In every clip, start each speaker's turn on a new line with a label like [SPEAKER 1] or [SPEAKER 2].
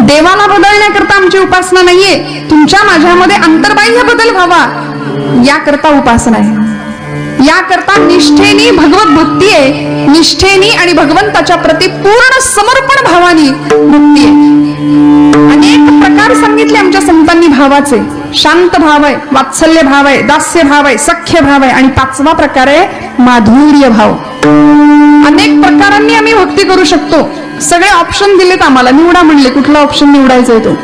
[SPEAKER 1] देवाला बदलण्याकरता आमची उपासना नाहीये, तुमच्या माझ्यामध्ये अंतर्बाह्य बदल व्हावा याकरता उपासना आहे. याकरता निष्ठेनी भगवत भक्ती आहे, निष्ठेनी आणि भगवंताच्या प्रती पूर्ण समर्पण भावानी भक्ती आहे. अनेक प्रकार सांगितले आमच्या संतांनी भावाचे. शांत भाव आहे, वात्सल्य भाव आहे, दास्य भाव आहे, सख्य भाव आहे आणि 5वा प्रकार आहे माधुर्य भाव. अनेक प्रकारांनी आम्ही भक्ती करू शकतो. सगळे ऑप्शन दिलेत आम्हाला, निवडा म्हणले कुठला ऑप्शन निवडायचा आहे तो.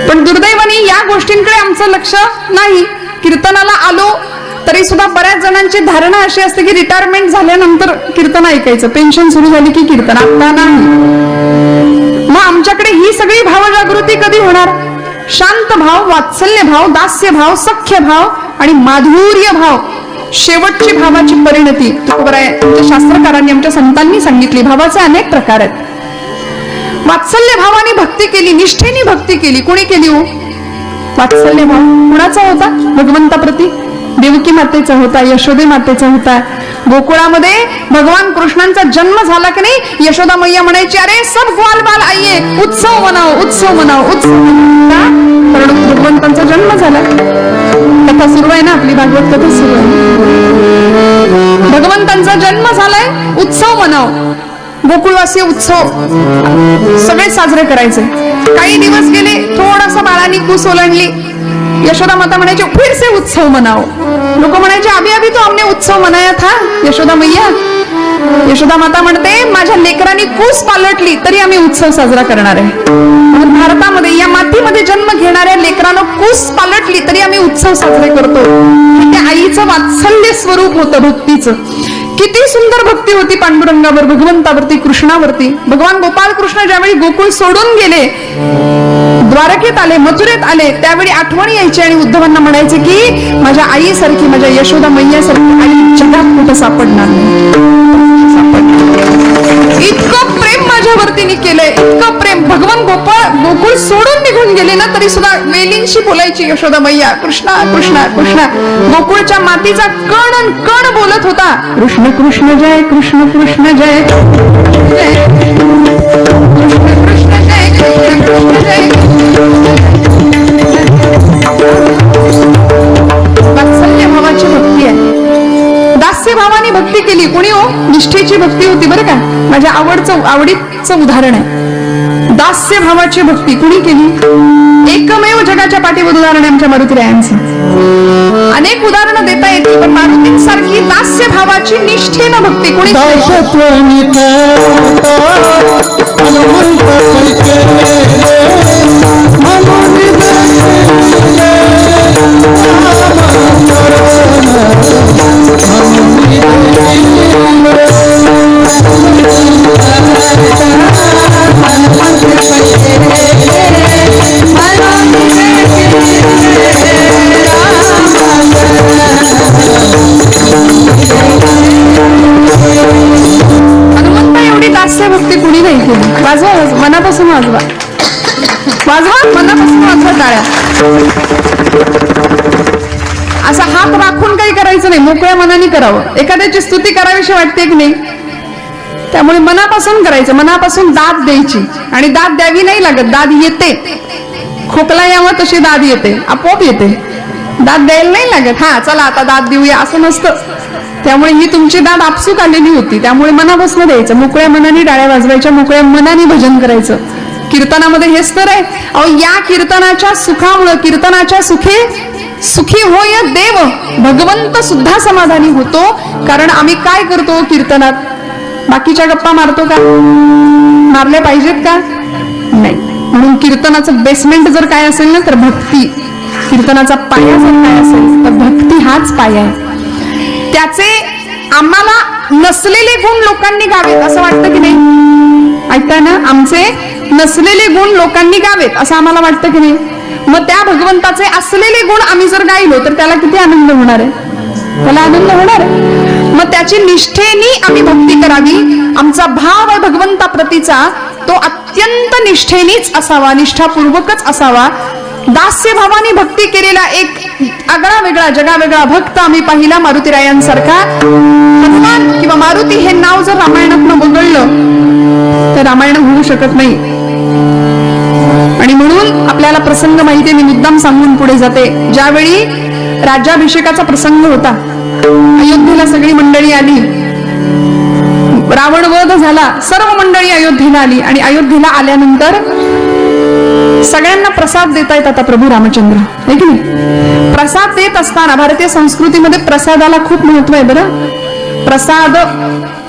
[SPEAKER 1] पण दुर्दैवाने या गोष्टींकडे आमचं लक्ष नाही. कीर्तनाला आलो तरी सुद्धा बऱ्याच जणांची धारणा अशी असते की रिटायरमेंट झाल्यानंतर कीर्तन ऐकायचं, पेन्शन सुरू झाली की कीर्तन. आता नाही. मग आमच्याकडे ही सगळी भावजागृती कधी होणार? शांत भाव, वात्सल्य भाव, दास्य भाव, सख्य भाव आणि माधुर्य भाव, शेवटची भावाची परिणती. आमच्या शास्त्रकारांनी, आमच्या संतांनी सांगितली भावाचे अनेक प्रकार आहेत. वात्सल्य भावाने भक्ती केली, निष्ठेने भक्ती केली. कोणी केली हो वात्सल्य भाव? कुणाचा होता? भगवंताप्रती. देवकी मातेचा होता, यशोदे मातेचा होता. गोकुळामध्ये भगवान कृष्णांचा जन्म झाला की नाही, यशोदा मैया म्हणायची अरे सब ग्वाल बाल आइये, उत्सव मनाओ, उत्सव मनाओ, उत्सव. कारण भगवंतांचा जन्म झाला. कथा सुरू आहे ना आपली, भागवत कथा सुरू आहे. भगवंतांचा जन्म झालाय, उत्सव मनाओ. गोकुळवासी उत्सव सगळे साजरे करायचे. काही दिवस गेले, थोडासा बाळानी कूस ओलांडली. यशोदा माता म्हणायची फिर से उत्सव मनाओ. लोक म्हणायचे अभी अभी तो हमने उत्सव मनाया था यशोदा मैया. यशोदा माता म्हणते माझ्या लेकरांनी कूस पालटली तरी आम्ही उत्सव साजरा करणार आहे. म्हणून भारतामध्ये या मातीमध्ये जन्म घेणाऱ्या लेकरानं कूस पालटली तरी आम्ही उत्सव साजरे करतो. त्या आईचं वात्सल्य स्वरूप होतं भक्तीचं. किती सुंदर भक्ती होती पांडुरंगावर, भगवंतावरती, कृष्णावरती. भगवान गोपाल कृष्ण ज्यावेळी गोकुळ सोडून गेले, द्वारकेत आले, मथुरेत आले, त्यावेळी आठवणी यायची आणि उद्धवांना म्हणायचे की माझ्या आईसारखी, माझ्या यशोदा मैयासारखी आई जगात कुठं सापडणार नाही. इतकं प्रेम माझ्यावरती केलंय, इतकं प्रेम. भगवान गोकुळ सोडून निघून गेले ना तरी सुद्धा वेलींशी बोलायची यशोदा मैया, कृष्णा कृष्णा कृष्णा. गोकुळच्या मातीचा कण कण बोलत होता कृष्ण कृष्ण जय, कृष्ण कृष्ण जय, जय कृष्ण कृष्ण जय, कृष्ण कृष्ण जय. वात्सल्य भावाची भक्ती आहे. दास्य भावाने भक्ती केली. कोणी हो? निष्ठेची भक्ती होती बरं का. माझ्या आवडीचं उदाहरण आहे दास्य भावाची भक्ती. कुणी केली? एकमेव जगाच्या पाठीवर उदाहरण आहे आमच्या मारुतीरायांचं. अनेक उदाहरणं देता येतील पण मारुतींसारखी दास्य भावाची निष्ठेनं भक्ती कोणी हनुमंता एवढी दास्य भक्ती कुणी नाही केली. वाजवा मनापासून वाजवा, वाजवा मनापासून वाजवा टाळ्या. असा हात राखून काही करायचं नाही, मोकळ्या मनाने करावं. एखाद्याची स्तुती करावीशी वाटते की नाही, त्यामुळे मनापासून करायचं. मनापासून दाद द्यायची आणि दाद द्यावी नाही लागत, दाद येते. खोकला यावं तशी दाद येते, आपोआप येते. दाद द्यायला नाही लागत. हा चला आता दाद देऊया असं नसतं. त्यामुळे ही तुमची दाद आपसूक आलेली होती. त्यामुळे मनापासून द्यायचं, मोकळ्या मनाने टाळ्या वाजवायच्या, मोकळ्या मनाने भजन करायचं. कीर्तनामध्ये हेच तर आहे. अहो या कीर्तनाच्या सुखामुळे, कीर्तनाच्या सुखी होय देव, भगवंत सुद्धा समाधानी होतो. कारण आम्ही काय करतो कीर्तनात? बाकीच्या गप्पा मारतो का? मारल्या पाहिजेत का? नाही. म्हणून कीर्तनाचं बेसमेंट जर काय असेल ना तर भक्ती. कीर्तनाचा पाया जर काय असेल तर भक्ती हाच पाया आहे. त्याचे आम्हाला नसलेले गुण लोकांनी गावेत असं वाटतं की नाही? ऐकताय ना? आमचे नसलेले गुण लोकांनी गावेत असं आम्हाला वाटतं की नाही? मग त्या भगवंताचे असलेले गुण आम्ही जर गायलो तर त्याला किती आनंद होणार आहे? त्याला आनंद होणार आहे. मग त्याची निष्ठेने आम्ही भक्ती करावी. आमचा भाव आहे भगवंताप्रतीचा तो अत्यंत निष्ठेनेच असावा, निष्ठापूर्वकच असावा. दास्य भावाने भक्ती केलेला एक आगळा वेगळा जगावेगळा भक्त आम्ही पाहिला मारुतीरायांसारखा. हनुमान किंवा मारुती हे नाव जर रामायणातनं वगळलं तर रामायण होऊ शकत नाही. आणि म्हणून आपल्याला प्रसंग माहिती, मी मुद्दाम सांगून पुढे जाते. ज्यावेळी राज्याभिषेकाचा प्रसंग होता, अयोध्येला सगळी मंडळी आली, रावण वध झाला, सर्व मंडळी अयोध्येला आली आणि अयोध्येला आल्यानंतर सगळ्यांना प्रसाद देता येत आता प्रभू रामचंद्र, है की नाही? प्रसाद देत असताना भारतीय संस्कृतीमध्ये प्रसादाला खूप महत्व आहे बरं. प्रसाद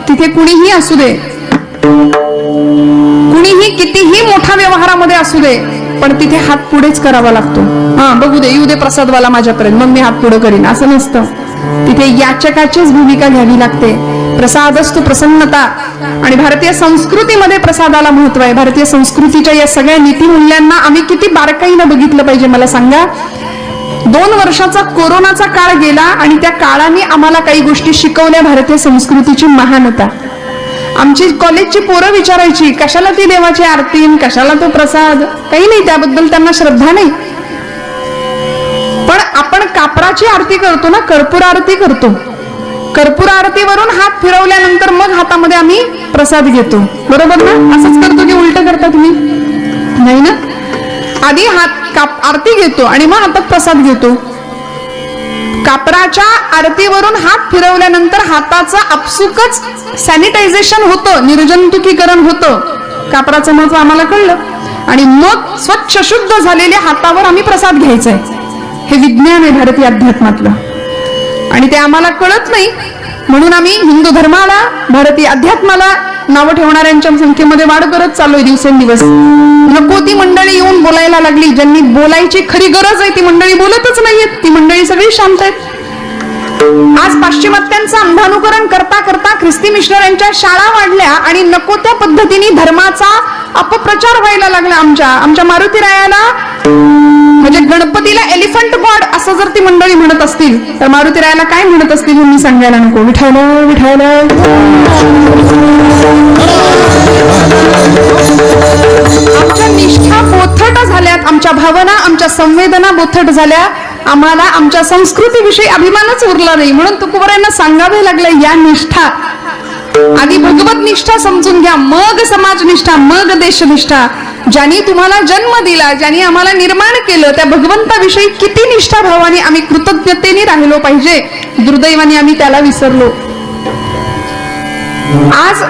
[SPEAKER 1] तिथे कुणीही असू दे, कुणीही कितीही मोठ्या व्यवहारामध्ये असू दे, पण तिथे हात पुढेच करावा लागतो. हा, बघू दे, येऊ दे प्रसादवाला माझ्यापर्यंत, मग मी हात पुढे करीन, असं नसतं. तिथे याचकाचीच भूमिका घ्यावी लागते. प्रसाद असतो प्रसन्नता. आणि भारतीय संस्कृतीमध्ये प्रसादाला महत्व आहे. भारतीय संस्कृतीच्या या सगळ्या नीतिमूल्यांना आम्ही किती बारकाईनं बघितलं पाहिजे मला सांगा. 2 वर्षाचा कोरोनाचा काळ गेला आणि त्या काळाने आम्हाला काही गोष्टी शिकवल्या. भारतीय संस्कृतीची महानता. आमची कॉलेजची पोरं विचारायची, कशाला ती देवाची आरती, कशाला तो प्रसाद, काही नाही, त्याबद्दल त्यांना श्रद्धा नाही. पण आपण कापराची आरती करतो ना, कर्पूर आरती करतो. कर्पूर आरतीवरून हात फिरवल्यानंतर मग हातामध्ये आम्ही प्रसाद घेतो, बरोबर ना? असंच करतो की उलट करता तुम्ही? नाही ना. आधी आरती घेतो आणि मग हातात प्रसाद घेतो. कापराच्या आरतीवरून हात फिरवल्यानंतर हाताचं आपसुकच सॅनिटायझेशन होतं, निर्जंतुकीकरण होतं. कापराचं महत्व आम्हाला कळलं आणि मग स्वच्छ शुद्ध झालेल्या हातावर आम्ही प्रसाद घ्यायचा आहे. हे विज्ञान आहे भारतीय अध्यात्मातलं आणि ते आम्हाला कळत नाही. म्हणून आम्ही हिंदू धर्माला, भारतीय अध्यात्माला नावं ठेवणाऱ्यांच्या संख्येमध्ये वाढ करत चाललोय दिवसेंदिवस. नको ती मंडळी येऊन बोलायला लागली. ज्यांनी बोलायची खरी गरज आहे ती मंडळी बोलतच नाहीयेत. ती मंडळी सगळी शांत आहेत. आज पाश्चिमात्यांचं अंधानुकरण करता करता ख्रिस्ती मिशनऱ्यांच्या शाळा वाढल्या आणि नको त्या पद्धतीने धर्माचा अपप्रचार व्हायला लागला. आमच्या मारुतीरायाला, म्हणजे गणपतीला एलिफंट गॉड असं जर ती मंडळी म्हणत असतील तर मारुतीरायाला काय म्हणत असतील मी सांगायला नको. विठ्ठल विठ्ठल. आमच्या निष्ठा बोथट झाल्यात, आमच्या भावना, आमच्या संवेदना बोथट झाल्या. आम्हाला आमच्या संस्कृतीविषयी अभिमानच उरला नाही. म्हणून तुकोबारायांना सांगावे लागलं, या निष्ठा आधी भगवत निष्ठा समजून घ्या, मग समाज निष्ठा, मग देशनिष्ठा. ज्यांनी तुम्हाला जन्म दिला, ज्यांनी आम्हाला निर्माण केलं, त्या भगवंताविषयी किती निष्ठा भावाने आम्ही कृतज्ञतेने राहिलो पाहिजे. दुर्दैवाने आम्ही त्याला विसरलो. आज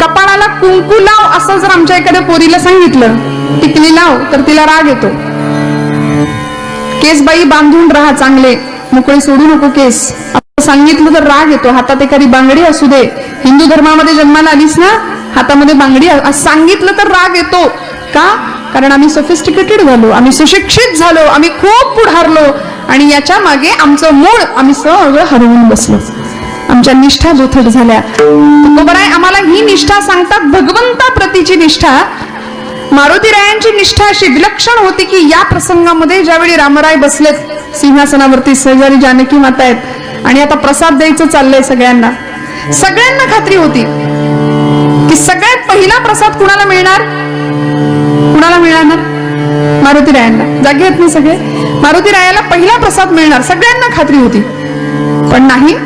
[SPEAKER 1] कपाळाला कुंकू लाव असं जर आमच्या एखाद्या पोरीला सांगितलं, टिकली लाव, तर तिला राग येतो. केस बाई बांधून राहा, चांगले मोकळे सोडू नको केस, सांगितलं तर राग येतो. हातात एखादी बांगडी असू दे, हिंदू धर्मामध्ये जन्माला आलीस ना, हातामध्ये बांगडी सांगितलं तर राग येतो. का? कारण आम्ही सोफिस्टिकेटेड झालो, आम्ही सुशिक्षित झालो, आम्ही खूप पुढारलो आणि याच्या मागे आमचं मूळ आम्ही सगळं हरवून बसलो. आमच्या निष्ठा बोथट झाल्या. तुकोबाराय आम्हाला ही निष्ठा सांगतात, भगवंता प्रतीची निष्ठा. मारुतीरायांची निष्ठा अशी विलक्षण होती की या प्रसंगामध्ये ज्यावेळी रामराय बसलेत सिंहासनावरती, शेजारी जानकी माता आहेत आणि आता प्रसाद द्यायचं चाललंय सगळ्यांना. सगळ्यांना खात्री होती की सगळ्यात पहिला प्रसाद कुणाला मिळणार? कुणाला मिळणार? मारुतीरायांना. जागे आहेत ना सगळे? मारुतीरायाला पहिला प्रसाद मिळणार, सगळ्यांना खात्री होती. पण नाही.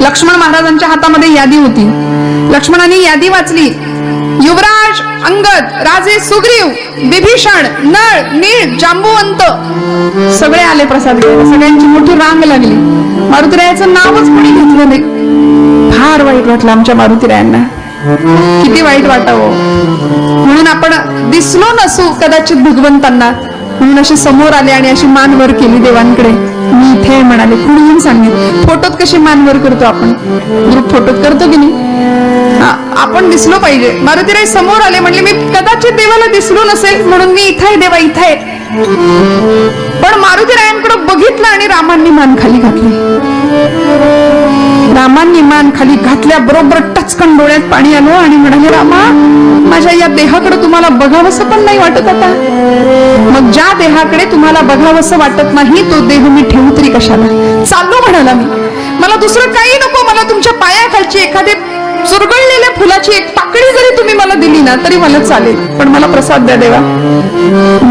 [SPEAKER 1] लक्ष्मण महाराजांच्या हातामध्ये यादी होती. लक्ष्मणाने यादी वाचली. युवराज अंगद, राजे सुग्रीव, विभीषण, नळ, नीळ, जांबुवंत सगळे आले प्रसाद घ्यायला. सगळ्यांची मोठी रांग लागली. मारुतीरायाचं नावच कोणी घेतलं नाही. फार वाईट वाटलं आमच्या मारुतीरायांना. किती वाईट वाटावं. म्हणून आपण दिसलो नसू कदाचित भगवंतांना, म्हणून असे समोर आले आणि अशी मान वर केली देवांकडे. मी इथे म्हणाले. कुणीही सांगितलं. फोटोत कशी मान वर करतो आपण, ग्रुप फोटोत करतो की नाही? आपण दिसलो पाहिजे. मारुतीराय समोर आले, म्हणले मी कदाचित देवाला दिसलो नसेल म्हणून मी इथे आहे देवा, इथे आहे. पण मारुतीरायांकडे बघितलं आणि रामांनी मान खाली घातली. रामांनी मान खाली घातल्या बरोबर टचकन डोळ्यात पाणी आलं आणि म्हणाले, रामा माझ्या या देहाकडे तुम्हाला बघावंसं पण नाही वाटत आता? मग ज्या देहाकडे तुम्हाला बघावंसं वाटत नाही तो देह मी ठेवू तरी कशाला? चाललो म्हणाला मी. मला दुसरं काही नको. मला तुमच्या पायाखालची एखादी चुरगळलेल्या फुलाची एक पाकळी जरी तुम्ही मला दिली ना तरी मला चालेल, पण मला प्रसाद द्या देवा.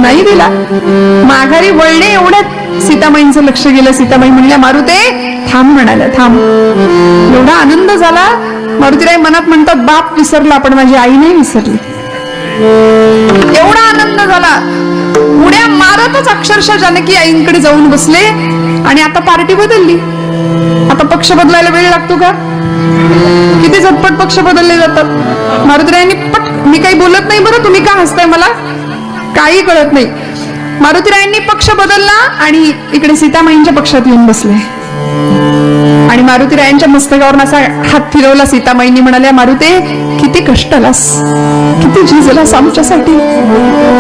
[SPEAKER 1] नाही दिला. माघारी वळणे एवढ्यात सीतामाईंचं लक्ष गेलं. सीतामाई म्हणल्या, मारुते थांब म्हणाल्या, थांब. एवढा आनंद झाला. मारुतीराय मनात म्हणतात, बाप विसरला पण माझी आई नाही विसरली. एवढा आनंद झाला, उड्या मारतच अक्षरशः जानकी आईंकडे जाऊन बसले. आणि आता पार्टी बदलली. आता पक्ष बदलायला वेळ लागतो का? किती झटपट पक्ष बदलले जातात. मारुतीरायांनी मी काही बोलत नाही बरं, तुम्ही का हसताय? मला काही कळत नाही. मारुतीरायांनी पक्ष बदलला आणि इकडे सीतामाईंच्या पक्षात येऊन बसले. आणि मारुतीरायांच्या मस्तकावरून असा हात फिरवला. सीतामाईंनी म्हणाल्या, मारुते किती कष्टालास, किती झिजलास आमच्यासाठी.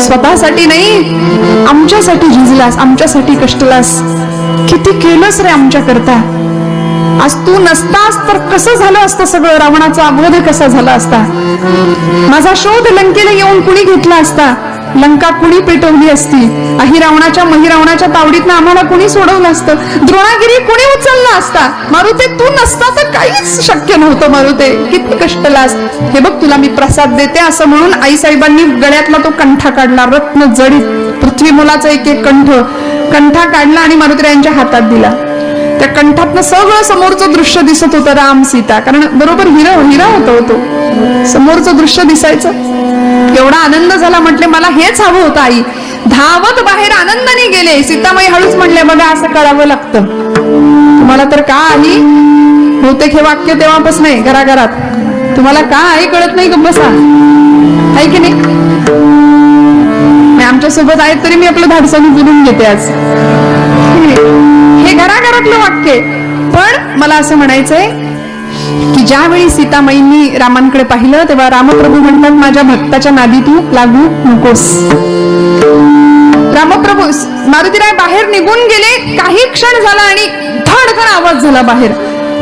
[SPEAKER 1] स्वतःसाठी नाही, आमच्यासाठी झिजलास, आमच्यासाठी कष्टलास. किती केलंस रे आमच्या करता. आज तू नसतास तर कसं झालं असतं सगळं. रावणाचा वध कसा झाला असता. माझा शोध लंकेला येऊन कुणी घेतला असता. लंका कुणी पेटवली असती. अहिरावणाच्या महिरावणाच्या तावडीतनं आम्हाला कुणी सोडवलं असतं. द्रोणागिरी कुणी उचलला असता. मारुते तू नसता तर काहीच शक्य नव्हतं. मारुते किती कष्टलास. हे बघ तुला मी प्रसाद देते असं म्हणून आईसाहेबांनी गळ्यातला तो कंठा काढला. रत्न जडित पृथ्वी मुलाचा एक एक कंठा काढला आणि मारुतीरायांच्या हातात दिला. त्या कंठातनं सगळं समोरचं दृश्य दिसत होतं. राम सीता, कारण बरोबर हिरा होता तो. समोरचं दृश्य दिसायचं. एवढा आनंद झाला. म्हटले मला हेच हवं होतं. आई धावत बाहेर आनंदाने गेले. सीतामाई हळूच म्हणले, बघा असं करावं लागतं. तुम्हाला तर का आली बहुतेक हे वाक्य तेव्हापासून नाही घराघरात. तुम्हाला का आई कळत नाही? गप्प बसा. आहे की नाही? आमच्या सोबत आहेत तरी मी आपलं धाडसाने बोलून घेते आज. हे घराघरातलं वाक्य. पण मला असं म्हणायचंय की ज्यावेळी सीतामाईंनी रामांकडे पाहिलं तेव्हा रामप्रभू म्हणतात, माझ्या भक्ताच्या नादी तू लागू नकोस. रामप्रभू मारुतीराय बाहेर निघून गेले. काही क्षण झाला आणि धडधड आवाज झाला बाहेर.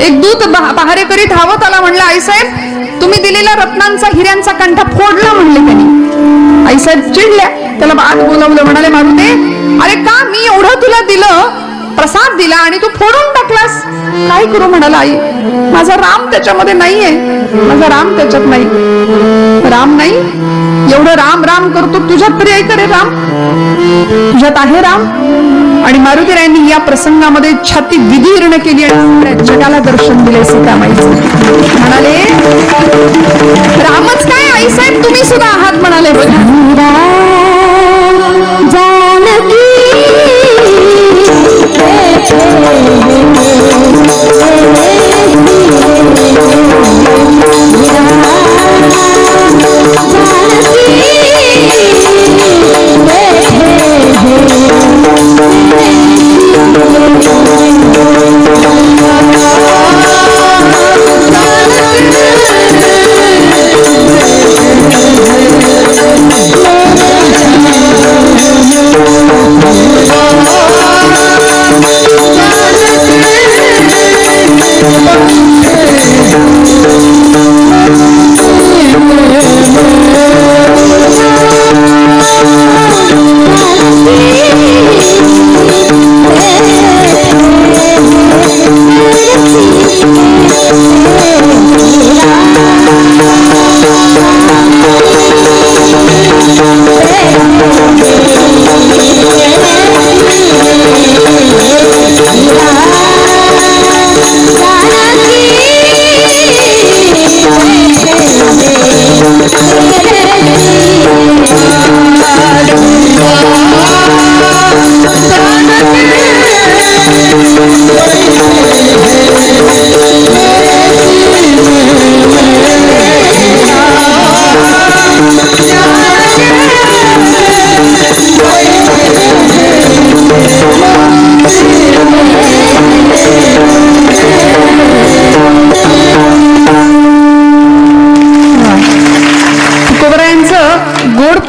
[SPEAKER 1] एक दूत पहारेकरी धावत आला. म्हणलं, आईसाहेब तुम्ही दिलेला रत्नांचा हिऱ्यांचा कंठा फोडला म्हणले त्यांनी. आईसाहेब चिडल्या. त्याला आत बोलावलं. म्हणाले, मारुते अरे का मी एवढं तुला दिलं, प्रसाद दिला आणि तू फोडून टाकलास. काय करू? म्हणाला, आई माझा राम त्याच्यामध्ये नाहीये. माझा राम त्याच्यात नाही. राम नाही? एवढं राम राम करतो, तुझ्यात तरी ऐक रे राम. तुझ्यात आहे राम. आणि मारुतीरायांनी या प्रसंगामध्ये छाती विदीर्ण केली आणि जगाला दर्शन दिले सीतामाईचं. म्हणाले, रामच काय आईसाहेब तुम्ही सुद्धा आहात. म्हणाले, जानकी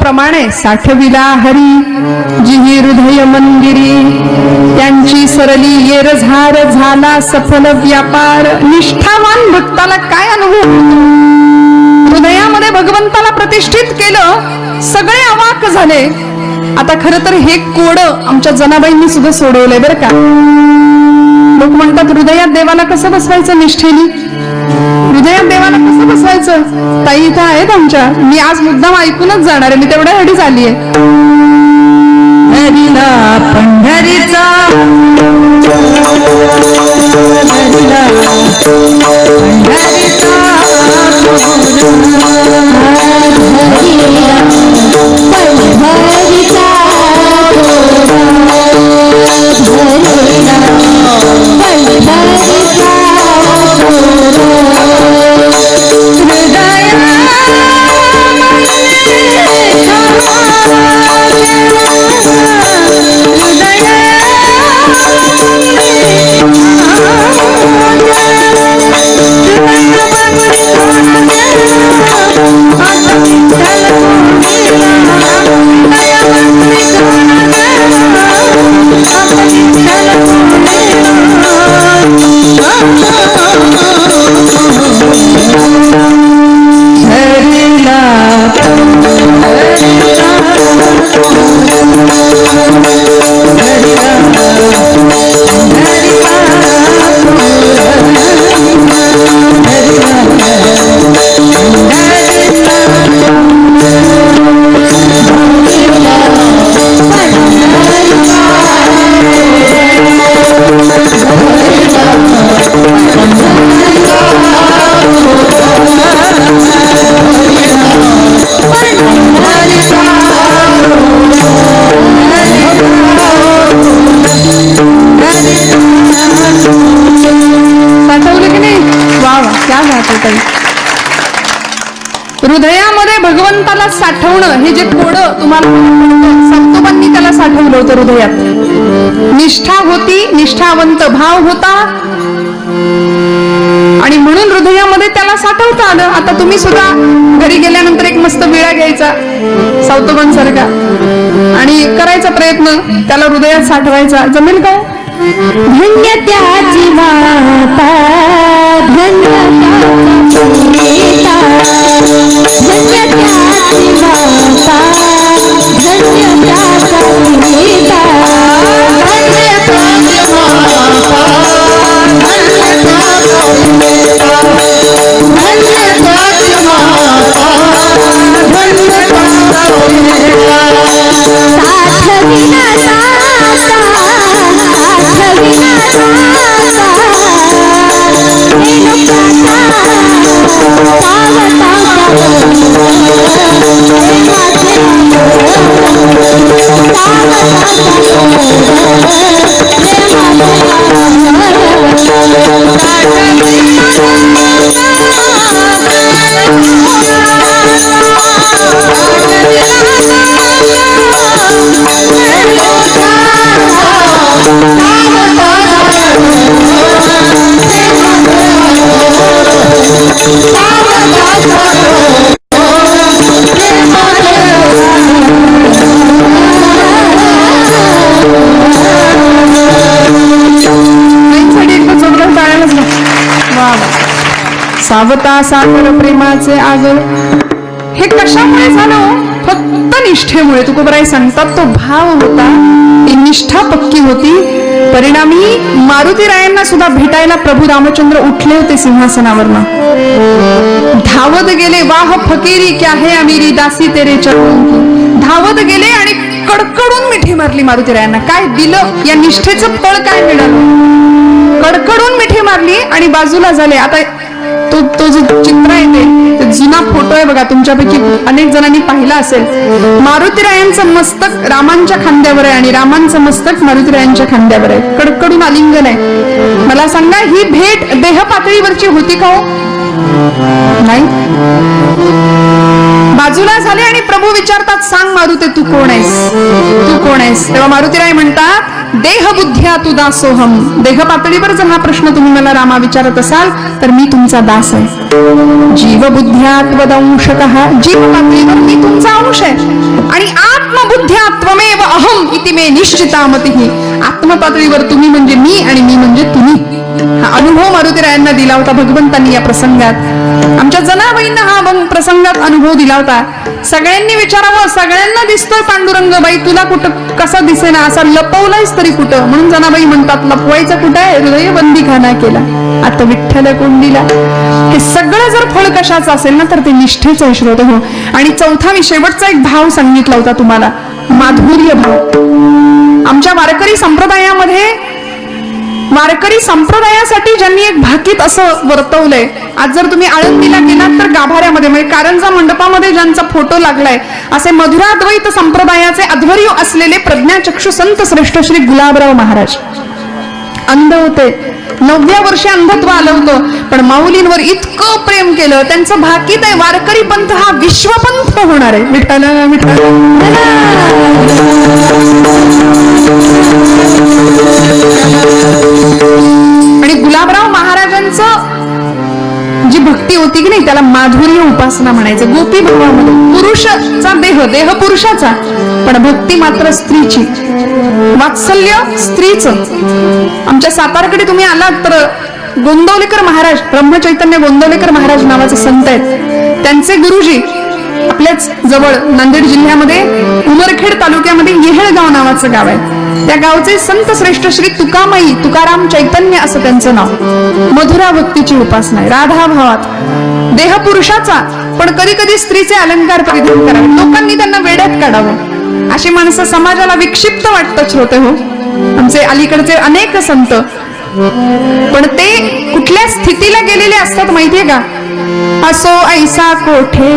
[SPEAKER 1] प्रमाणे साठविला हरी जिही हृदय मंदिरी. त्यांची सरली येरझार झाला सफल व्यापार. निष्ठावान भक्ताला काय अनुभव? हृदयामध्ये भगवंताला प्रतिष्ठित केलं. सगळे अवाक झाले. आता खरं तर हे कोड आमच्या जनाबाईंनी सुद्धा सोडवलंय बरं का. लोक म्हणतात हृदयात देवाला कसं बसवायचं निष्ठेनी. हृदयात देवाला कसं बसवायचं? ताई इथं आहेत आमच्या. मी आज मुद्दाम ऐकूनच जाणार आहे. मी तेवढ्यासाठी आली आहे. हरिला पंढरीचा पंढरीचा सावताला साठवणं हे जे कोडं तुम्हाला सावतोबांनी त्याला साठवलं होतं हृदयात. निष्ठा होती, निष्ठावंत भाव होता आणि म्हणून हृदयामध्ये त्याला साठवता आलं. आता तुम्ही सुद्धा घरी गेल्यानंतर एक मस्त विळा घ्यायचा सावतोबांसारखा आणि करायचा प्रयत्न त्याला हृदयात साठवायचा. जमेल का?
[SPEAKER 2] धन्य त्याची माता, धन्य त्याची पिता, धन्य त्याची माता, धन्य त्याचा पिता, धन्य त्याची माता, धन्य त्याचा पिता, धन्य त्याची माता, धन्य त्याचा पिता. साठविना
[SPEAKER 1] सावता सागर प्रेमाचे आगर. हे कशामुळे झालं? फक्त निष्ठेमुळे. तुकोबराय सांगतात तो भाव होता, ती निष्ठा पक्की होती. परिणामी मारुतीरायांना सुद्धा भेटायला प्रभू रामचंद्र उठले होते सिंहासनावरनं. धावत गेले, वाह फकीरी क्या है अमीरी दासी तेरे चरणों की. धावत गेले आणि कडकडून मिठी मारली मारुतीरायांना. काय दिलं? या निष्ठेचं फळ काय मिळालं? कडकडून मिठी मारली आणि बाजूला झाले. आता तो जो चित्र आहे ते जुना फोटो आहे बघा, तुमच्यापैकी अनेक जणांनी पाहिला असेल. मारुतीरायांचं मस्तक रामांच्या खांद्यावर आहे आणि रामांचं मस्तक मारुतीरायांच्या खांद्यावर आहे. कडकडून आलिंगन आहे. मला सांगा, ही भेट देह पातळीवरची होती का हो? नाही. बाजूला झाले आणि प्रभू विचारतात, सांग मारुते तू कोण आहेस? तू कोण आहेस? तेव्हा मारुतीराय म्हणतात, देह बुद्ध्या तू दासोहम. देह पातळीवर जर हा प्रश्न तुम्ही मला रामा विचारत असाल तर मी तुमचा दास आहे. जीव बुद्ध्या त्वदंशकः. जीव पातळीवर मी तुमचा अंश आहे आणि आत्मबुद्ध्या त्वमेव अहम इति मे निश्चिता मतिः. आत्म पातळीवर तुम्ही म्हणजे मी आणि मी म्हणजे तुम्ही. हा अनुभव मारुतीरायांना दिला होता भगवंतांनी या प्रसंगात. आमच्या जनाबाईंना हा प्रसंगात अनुभव दिला होता. सगळ्यांनी विचारावं, सगळ्यांना दिसतोय पांडुरंग, बाई तुला कुठं कसा दिसेना, असा लपवलायस तरी कुठं? म्हणून जनाबाई म्हणतात, लपवायचं कुठं आहे? हृदय बंदी खाना केला आता विठ्ठल कोंडीला. हे सगळं जर फळ कशाचं असेल ना तर ते निष्ठेचं आहे श्रोते हो. आणि चौथा शेवटचा एक भाव सांगितला होता तुम्हाला, माधुर्य भाव. आमच्या वारकरी संप्रदायासाठी ज्यांनी एक भाकीत असं वर्तवलंय. आज जर तुम्ही आळंदीला गेलात तर गाभाऱ्यामध्ये म्हणजे कारंजा मंडपामध्ये ज्यांचा फोटो लागलाय असे मधुराद्वैत संप्रदायाचे अध्वर्यू असलेले प्रज्ञाचक्षु संत श्रेष्ठ श्री गुलाबराव महाराज अंध होते. 9व्या वर्षी अंधत्व आलं होतं, पण माऊलींवर इतकं प्रेम केलं. त्यांचं भाकीत आहे, वारकरी पंथ हा विश्वपंथ होणार आहे. विठ्ठल विठ्ठल. आणि गुलाबराव महाराजांचं जी भक्ती होती की नाही त्याला माधुर्य उपासना म्हणायचं. गोपी भावामध्ये पुरुषाचा देह पुरुषाचा, पण भक्ती मात्र स्त्रीची, वात्सल्य स्त्रीचं. आमच्या सातारकडे तुम्ही आलात तर गोंदवलेकर महाराज, ब्रह्मचैतन्य गोंदवलेकर महाराज नावाचे संत आहेत. त्यांचे गुरुजी आपल्याच जवळ नांदेड जिल्ह्यामध्ये उमरखेड तालुक्यामध्ये येहळगाव नावाचं गाव आहे. त्या गावचे संत श्रेष्ठ श्री तुकामाई तुकाराम चैतन्य असं त्यांचं नाव. मधुरा भक्तीची उपासना आहे, राधा भावात. देह पुरुषाचा, पण कधी कधी स्त्रीचे अलंकार परिधान करावे. लोकांनी त्यांना वेड्यात काढावं. अशी माणसं समाजाला विक्षिप्त वाटतच होते हो आमचे अलीकडचे अनेक संत. पण ते कुठल्या स्थितीला गेलेले असतात माहितीये का? असो ऐसा कोठे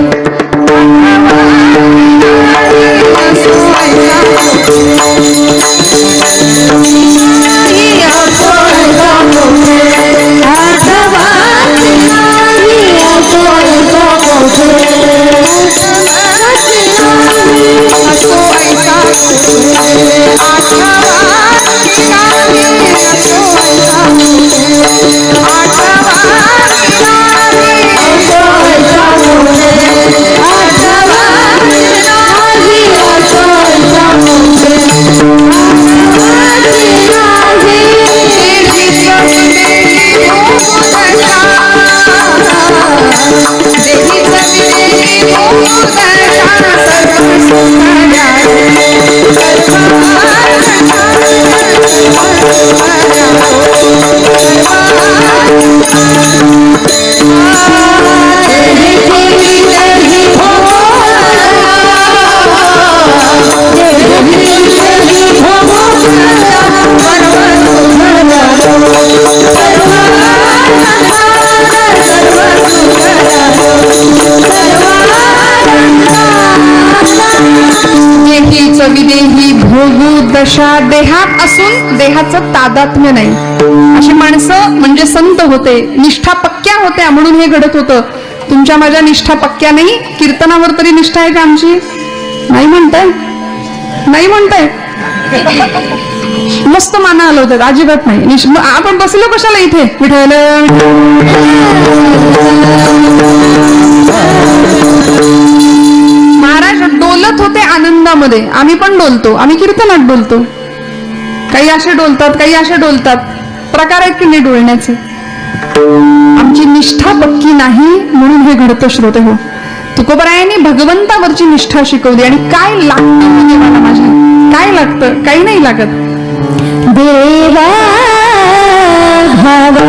[SPEAKER 1] विदेही भोगू दशा, देहात असून देहाचं तादात्म्य नाही अशी माणसं म्हणजे संत होते, निष्ठा पक्क्या होत्या म्हणून हे घडत होतं. तुमच्या माझ्या निष्ठा पक्क्या नाही. कीर्तनावर तरी निष्ठा आहे का आमची? नाही म्हणताय, नाही म्हणताय. मस्त माना आलं होतं, अजिबात नाही. आपण बसलो कशाला इथे? विठ्ठल महाराज डोलत होते आनंदामध्ये. आम्ही पण डोलतो, आम्ही कीर्तनात डोलतो. काही असे डोलतात, काही असे डोलतात. प्रकार आहेत की नाही डोलण्याचे. आमची निष्ठा पक्की नाही म्हणून हे घडतं. श्रोते हो, तुकोबरायांनी भगवंतावरची निष्ठा शिकवली. आणि काय लागतं देवाला माझ्या? काय लागतं? काही नाही लागत.
[SPEAKER 2] देवा भावा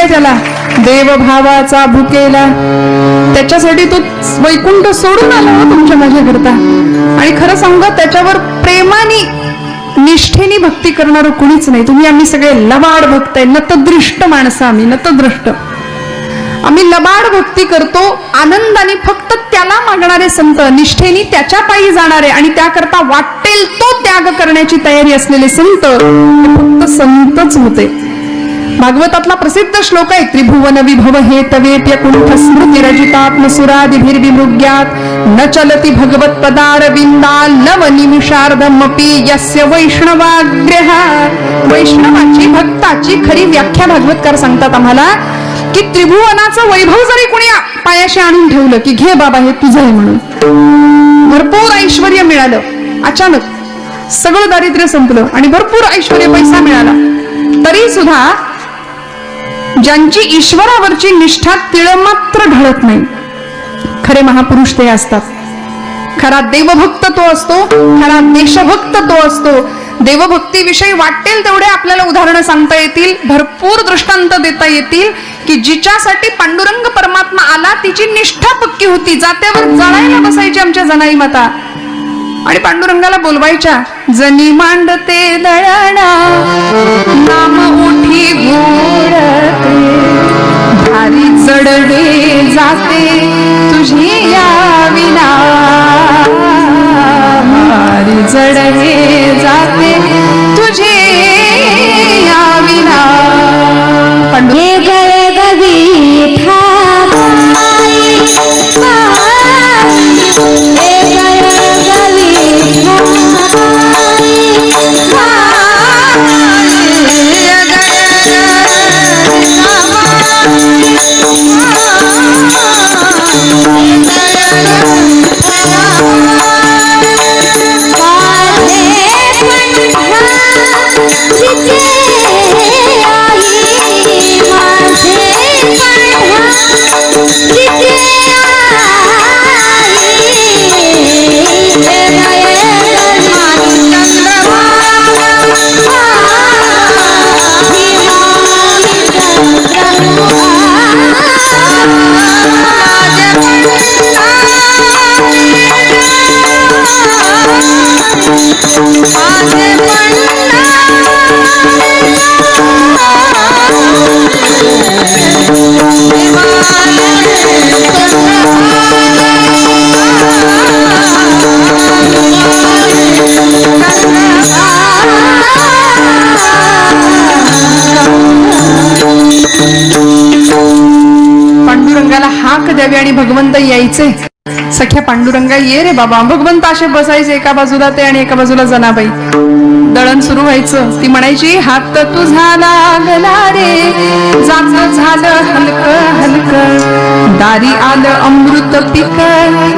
[SPEAKER 1] त्याला देवभावाचा भुकेला. त्याच्यासाठी तो वैकुंठ सोडून आला तुमच्या माझ्याकरता. आणि खरं सांगा, त्याच्यावर प्रेमाने निष्ठेने भक्ती करणारं कुणीच नाही. तुम्ही आम्ही सगळे लबाड भक्त आहे, नतदृष्ट माणसं. आम्ही नतदृष्ट, आम्ही लबाड भक्ती करतो. आनंदाने फक्त त्याला मागणारे संत, निष्ठेने त्याच्या पायी जाणारे आणि त्याकरता वाटेल तो त्याग करण्याची तयारी असलेले संत फक्त संतच होते. भागवतातला प्रसिद्ध श्लोक आहे, त्रिभुवन विभव हे तवेप्य कुंठ स्मृती रजितात्मसुरादिभिर्विमृग्यात न चलती भगवत पदारविंदा लव निमिषार्धमपि यस्य वैष्णवाग्रह. वैष्णवाची भक्ताची खरी व्याख्या भागवतकार सांगतात आम्हाला की त्रिभुवनाचं वैभव जरी कोणी पायाशी आणून ठेवलं की घे बाबा हे तुझं आहे म्हणून, भरपूर ऐश्वर्य मिळालं, अचानक सगळं दारिद्र्य संपलं आणि भरपूर ऐश्वर्य पैसा मिळाला, तरी सुद्धा ज्यांची ईश्वरावरची निष्ठा तिळमात्र ढळत नाही, खरे महापुरुष ते असतात. खरा देवभक्त तो असतो, खरा देशभक्त तो असतो. देवभक्तीविषयी वाटेल तेवढे आपल्याला उदाहरणं सांगता येतील, भरपूर दृष्टांत देता येतील की जिच्यासाठी पांडुरंग परमात्मा आला तिची निष्ठा पक्की होती. जात्यावर जळायला बसायची आमच्या जनाई माता आणि पांडुरंगाला बोलवायच्या, जनी मांडते दळणा नाम उठी घोडते, भारी चढवे जाते तुझी या विना, भारी चढवे जाते तुझे या विना.
[SPEAKER 2] हे गळे गवी ठाई, हे गळे गवी ठाई,
[SPEAKER 1] द्यावी आणि भगवंत यायचे. सख्या पांडुरंगा ये रे बाबा. भगवंत असे बसायचे, एका बाजूला ते आणि एका बाजूला जनाबाई. दळण सुरू व्हायचं. ती म्हणायची, हात तुझा लागला रे, जाचं झालं हलक हलक, दारी आलं अमृत पीक,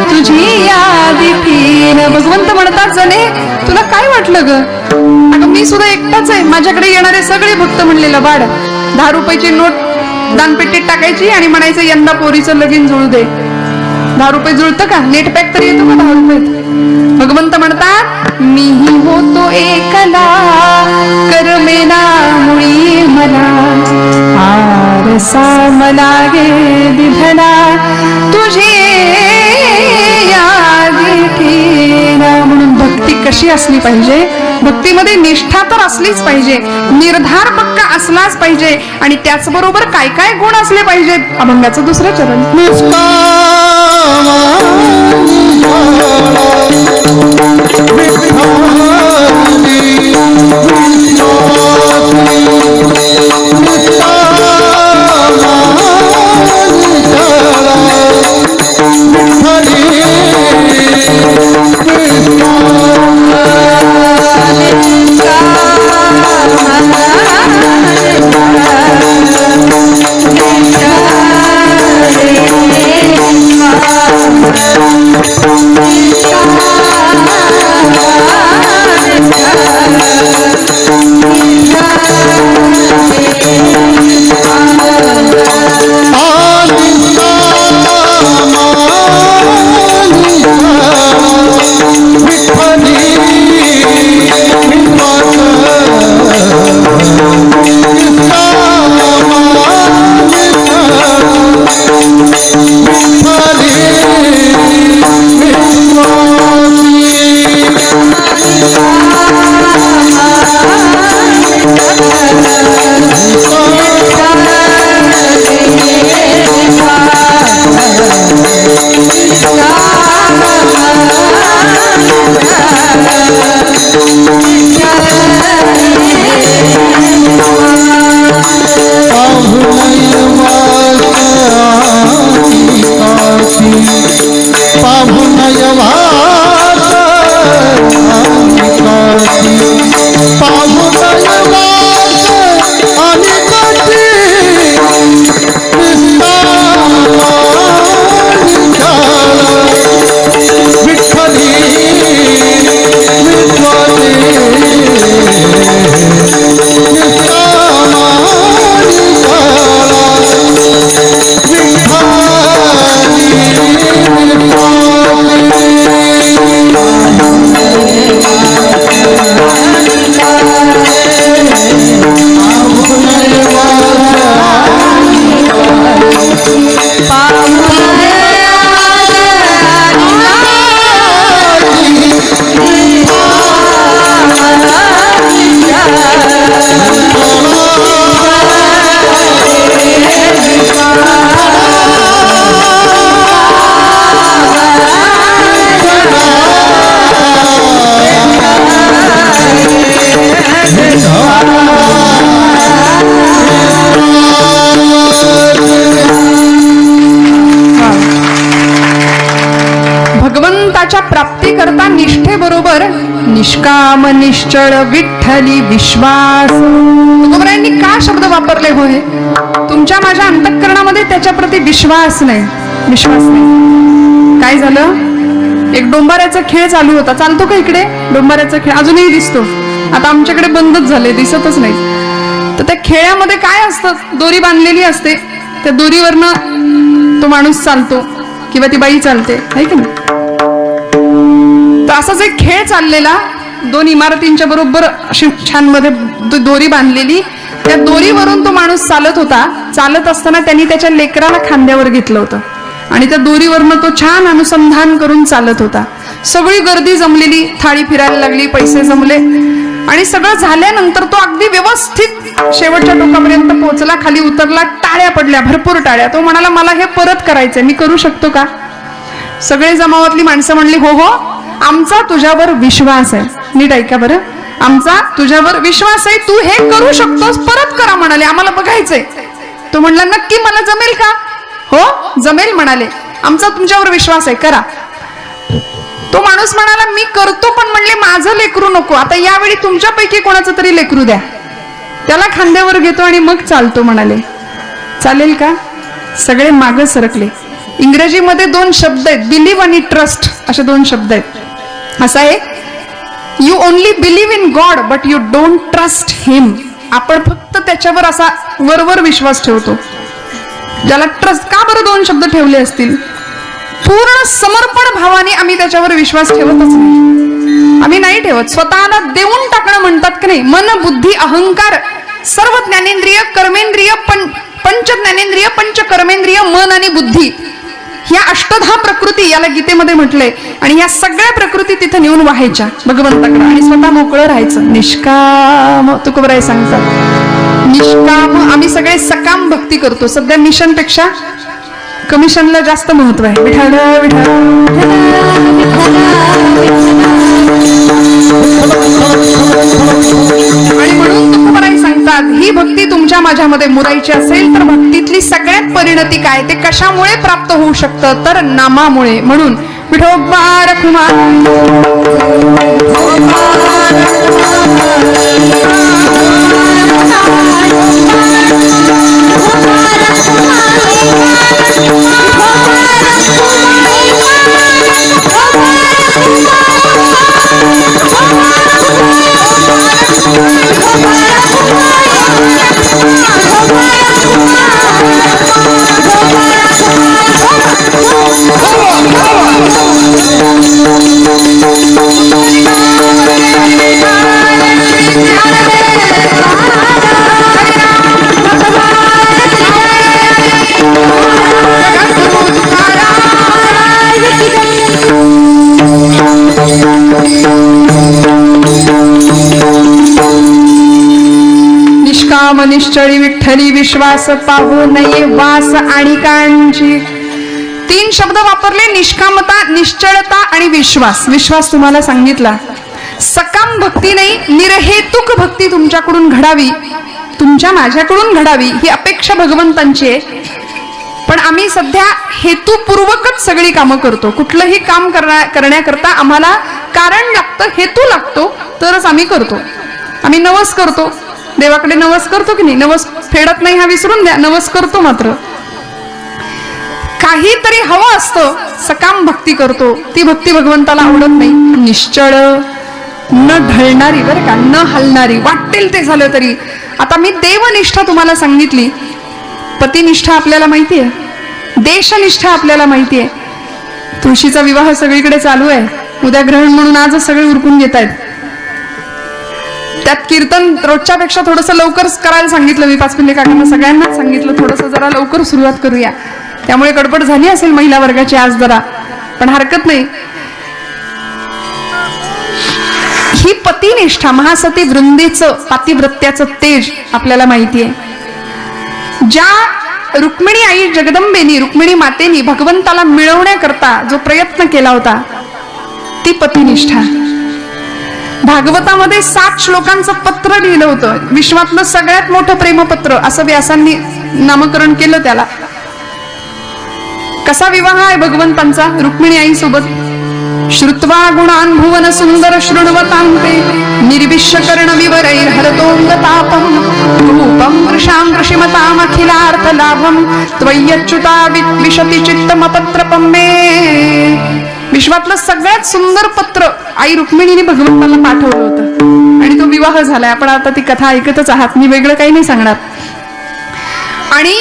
[SPEAKER 1] तुझी यादी फिर. भगवंत म्हणतात, जने तुला काय वाटलं ग? अगं मी सुद्धा एकटाच आहे. माझ्याकडे येणारे सगळे भक्त म्हणले लबाड. 10 रुपयाची नोट दानपेटीत टाकायची आणि म्हणायचं यंदा पोरीचं लगीन जुळू दे. 10 रुपये जुळतं का? नेट पॅक तरी येतो का 10 रुपयात? भगवंत म्हणतात, मीही होतो एकला, करमेना मुळी मला, आरसा मला गे दिधला, तुझी यादी ठेला. म्हणून भक्ती कशी असली पाहिजे? भक्तीमध्ये निष्ठा तर असलीच पाहिजे, निर्धार पक्का असलाच पाहिजे, आणि त्याचबरोबर काय काय गुण असले पाहिजेत. अभंगाचं 2रं चरण. प्राप्तीकरता निष्ठेबरोबर निष्काम निश्चळ विठ्ठली विश्वास. तुकोबरायांनी का शब्द वापरले हो हे? तुमच्या माझ्या अंतःकरणामध्ये त्याच्याप्रती विश्वास नाही. विश्वास नाही. काय झालं? एक डोंबाऱ्याचा खेळ चालू होता. चालतो का इकडे डोंबाऱ्याचा खेळ? अजूनही दिसतो. आता आमच्याकडे बंदच झाले, दिसतच नाही. तर त्या खेळामध्ये काय असतं? दोरी बांधलेली असते. त्या दोरीवरनं तो माणूस चालतो किंवा ती बाई चालते, आहे की नाही? तर असाच एक खेळ चाललेला. 2 इमारतींच्या बरोबर अशी छान मध्ये दोरी बांधलेली. त्या दोरीवरून तो माणूस चालत होता. चालत असताना त्यांनी त्याच्या लेकराला खांद्यावर घेतलं होतं आणि त्या दोरीवरनं तो छान अनुसंधान करून चालत होता. सगळी गर्दी जमलेली, थाळी फिरायला लागली, पैसे जमले आणि सगळं झाल्यानंतर तो अगदी व्यवस्थित शेवटच्या टोकापर्यंत पोहोचला. खाली उतरला, टाळ्या पडल्या, भरपूर टाळ्या. तो म्हणाला, मला हे परत करायचंय, मी करू शकतो का? सगळे जमावातली माणसं म्हणली, हो हो, आमचा तुझ्यावर विश्वास आहे. नीट ऐका बरं, आमचा तुझ्यावर विश्वास आहे, तू हे करू शकतोस, परत करा म्हणाले, आम्हाला बघायचंय. तो म्हणला, नक्की मला जमेल का? हो जमेल म्हणाले, आमचा तुमच्यावर विश्वास आहे, करा. तो माणूस म्हणाला मी करतो, पण म्हणले माझं लेकरू नको, आता यावेळी तुमच्यापैकी कोणाचं तरी लेकरू द्या. त्याला खांद्यावर घेतो आणि मग चालतो म्हणाले. चालेल का? सगळे मागे सरकले. इंग्रजीमध्ये 2 शब्द आहेत, बिलीव्ह आणि ट्रस्ट, असे 2 शब्द आहेत. असं आहे, you only believe in God but you don't trust him. आपण फक्त त्याच्यावर असा वरवर विश्वास ठेवतो. ज्याला ट्रस्ट, का बरं 2 शब्द ठेवले असतील? पूर्ण समर्पण भावाने आम्ही त्याच्यावर विश्वास ठेवतच नाही. आम्ही नाही ठेवत. स्वतःला देऊन टाकणं म्हणतात की नाही, मन बुद्धी अहंकार सर्व ज्ञानेंद्रिय कर्मेंद्रिय पंच ज्ञानेंद्रिय पंच कर्मेंद्रिय मन आणि बुद्धी, ह्या 8 प्रकृती याला गीतेमध्ये म्हटलंय. आणि या सगळ्या प्रकृती तिथे नेऊन व्हायच्या भगवंताकडे आणि स्वतः मोकळं राहायचं. निष्काम तुकोबराय सांगतात, निष्काम. आम्ही सगळे सकाम भक्ती करतो. सध्या मिशन पेक्षा कमिशनला जास्त महत्व आहे. विठाल विठाल आणि म्हणून तुकोबराय सांगतात, ही भक्ती तुमच्या माझ्यामध्ये मुरायची असेल तर भक्तीतली सगळ्यात परिणती काय, ते कशामुळे प्राप्त होऊ शकतं, तर नामामुळे. म्हणून विठोबा रखुमा निष्काम निश्चळी विठ्ठली विश्वास पाहू नये वास आणि कांची. 3 शब्द वापरले, निष्कामता, निश्चळता आणि विश्वास. विश्वास तुम्हाला सांगितला. सकाम भक्ती नाही, निरहेतुक भक्ती तुमच्याकडून घडावी, तुमच्या माझ्याकडून घडावी ही अपेक्षा भगवंतांची आहे. पण आम्ही सध्या हेतुपूर्वकच सगळी कामं करतो. कुठलंही काम करण्याकरता आम्हाला कारण लागतं, हेतू लागतो, तरच आम्ही करतो. आम्ही नवस करतो, देवाकडे नवस करतो की नाही, नवस फेडत नाही हा विसरून द्या, नवस करतो. मात्र काहीतरी हवं असतं, सकाम भक्ती करतो, ती भक्ती भगवंताला आवडत नाही. निश्चळ, न ढळणारी, बरं का, न हलणारी, वाटेल ते झालं तरी. आता मी देवनिष्ठा तुम्हाला सांगितली, पतिनिष्ठा आपल्याला माहिती आहे, देशनिष्ठा आपल्याला माहिती आहे. तुळशीचा विवाह सगळीकडे चालू आहे, उद्या ग्रहण म्हणून आजच सगळे उरकून घेत आहेत. त्यात कीर्तन रोजच्या पेक्षा थोडंसं लवकर करायला सांगितलं मी. 5 पिल्ले काकांना सगळ्यांना सांगितलं थोडंसं जरा लवकर सुरुवात करूया. त्यामुळे गडबड झाली असेल महिला वर्गाची आज जरा, पण हरकत नाही. ही पतिनिष्ठा, महासती वृंदेचं पातिव्रत्याचं तेज आपल्याला माहिती आहे. ज्या रुक्मिणी आई जगदंबेनी, रुक्मिणी मातेनी भगवंताला मिळवण्याकरता जो प्रयत्न केला होता, ती पतिनिष्ठा. भागवतामध्ये 7 श्लोकांचं पत्र लिहिलं होतं, विश्वातलं सगळ्यात मोठं प्रेमपत्र असं व्यासांनी नामकरण केलं त्याला. कसा विवाह आहे भगवंतांचा रुक्मिणी आई सोबत. श्रुत्वा गुणान् भुवन सुंदर शृण्वतान्ते निर्विश्य कर्ण विवरैर् हरतोंग तापम रूपम वृषां ऋषिमताम् अखिलार्थ लाभम त्वय्यच्युता विशति चित्तमपत्रपम मे. विश्वातलं सगळ्यात सुंदर पत्र आई रुक्मिणीने भगवंताला पाठवलं होतं आणि तो विवाह झालाय. आपण आता ती कथा ऐकतच आहात, मी वेगळं काही नाही सांगणार. आणि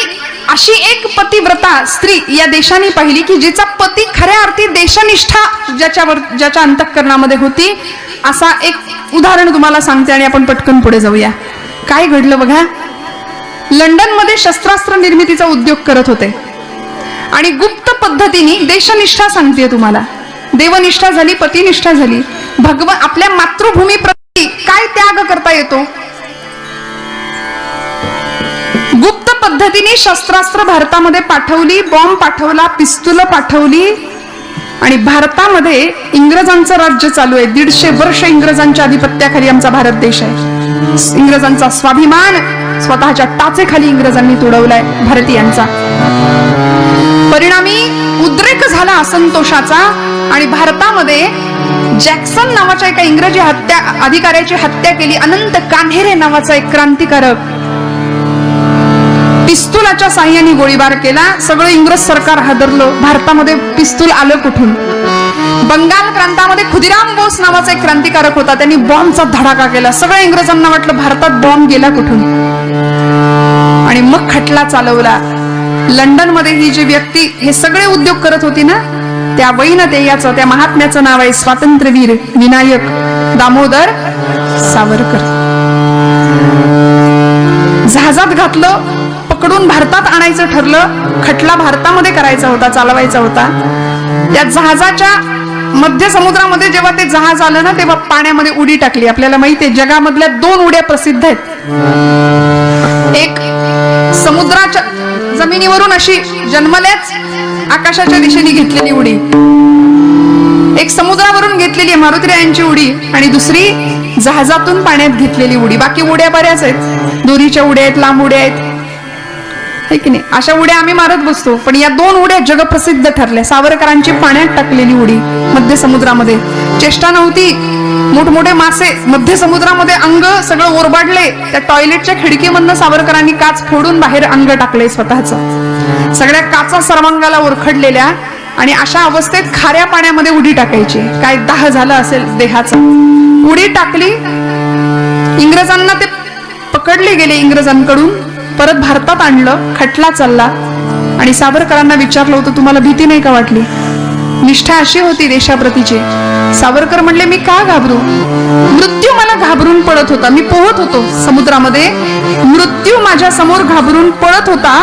[SPEAKER 1] अशी एक पतिव्रता स्त्री या देशाने पाहिली की जिचा पती खऱ्या अर्थी देशनिष्ठा ज्याच्या अंतःकरणामध्ये होती. असा एक उदाहरण तुम्हाला सांगते आणि आपण पटकन पुढे जाऊया. काय घडलं बघा. लंडनमध्ये शस्त्रास्त्र निर्मितीचा उद्योग करत होते आणि गुप्त पद्धतीने देशनिष्ठा सांगते तुम्हाला. देवनिष्ठा झाली, पतिनिष्ठा झाली. आपल्या मातृभूमी प्रती काय त्याग करता येतो. गुप्त पद्धतीने शस्त्रास्त्र भारतामध्ये पाठवली, बॉम्ब पाठवला, पिस्तूल पाठवली आणि भारतामध्ये इंग्रजांचं राज्य चालू आहे. 150 वर्ष इंग्रजांच्या आधिपत्याखाली आमचा भारत देश आहे. इंग्रजांचा स्वाभिमान स्वतःच्या टाचेखाली इंग्रजांनी तुडवलाय भारतीयांचा. परिणामी उद्रेक झाला असंतोषाचा आणि भारतामध्ये जॅक्सन नावाच्या एका इंग्रजी अधिकाऱ्याची हत्या केली. अनंत कान्हेरे नावाचा एक क्रांतिकारक पिस्तुलाच्या साह्याने गोळीबार केला. सगळं इंग्रज सरकार हादरलं. भारतामध्ये पिस्तूल आलं कुठून? बंगाल प्रांतामध्ये खुदिराम बोस नावाचा एक क्रांतिकारक होता. त्यांनी बॉम्बचा धडाका केला. सगळ्या इंग्रजांना वाटलं भारतात बॉम्ब गेला कुठून, आणि मग खटला चालवला. लंडन मध्ये ही जी व्यक्ती हे सगळे उद्योग करत होती ना, त्या वैनतेयाचं, त्या महात्म्याचं नाव आहे स्वातंत्र्यवीर विनायक दामोदर सावरकर. जहाजात घातलं, पकडून भारतात आणायचं ठरलं. खटला भारतामध्ये करायचा होता, चालवायचा होता. त्या जहाजाच्या मध्य समुद्रामध्ये जेव्हा ते जहाज आलं ना, तेव्हा पाण्यामध्ये उडी टाकली. आपल्याला माहिती आहे जगामधल्या 2 उड्या प्रसिद्ध आहेत. एक समुद्राच्या जमिनीवरून अशी जन्मल्याच आकाशाच्या दिशेने घेतलेली उडी, एक समुद्रावरून घेतलेली आहे मारुतीरायांची उडी, आणि दुसरी जहाजातून पाण्यात घेतलेली उडी. बाकी उड्या बऱ्याच आहेत, दोरीच्या उड्या आहेत, लांब उड्या आहेत, है की नाही. अशा उड्या आम्ही मारत बसतो, पण या 2 उड्या जगप्रसिद्ध ठरल्या. सावरकरांची पाण्यात टाकलेली उडी मध्य समुद्रामध्ये, चेष्टा नव्हती. मोठमोठे मासे मध्य समुद्रामध्ये, अंग सगळं ओरबाडले. त्या टॉयलेटच्या खिडकीमधनं सावरकरांनी काच फोडून बाहेर अंग टाकले स्वतःचं. सगळ्या काचा सर्वांगाला ओरखडलेल्या, आणि अशा अवस्थेत खाऱ्या पाण्यामध्ये उडी टाकायची. काय दाह झालं असेल देहाचा. उडी टाकली, इंग्रजांना ते पकडले गेले. इंग्रजांकडून परत भारतात आणलं. खटला चालला, आणि सावरकरांना विचारलं होतं, तुम्हाला भीती नाही का वाटली? निष्ठा अशी होती देशाप्रतीची. सावरकर म्हणले, मी का घाबरू? मृत्यू मला घाबरून पळत होता. मी पोहत होतो समुद्रामध्ये, मृत्यू माझ्या समोर घाबरून पळत होता.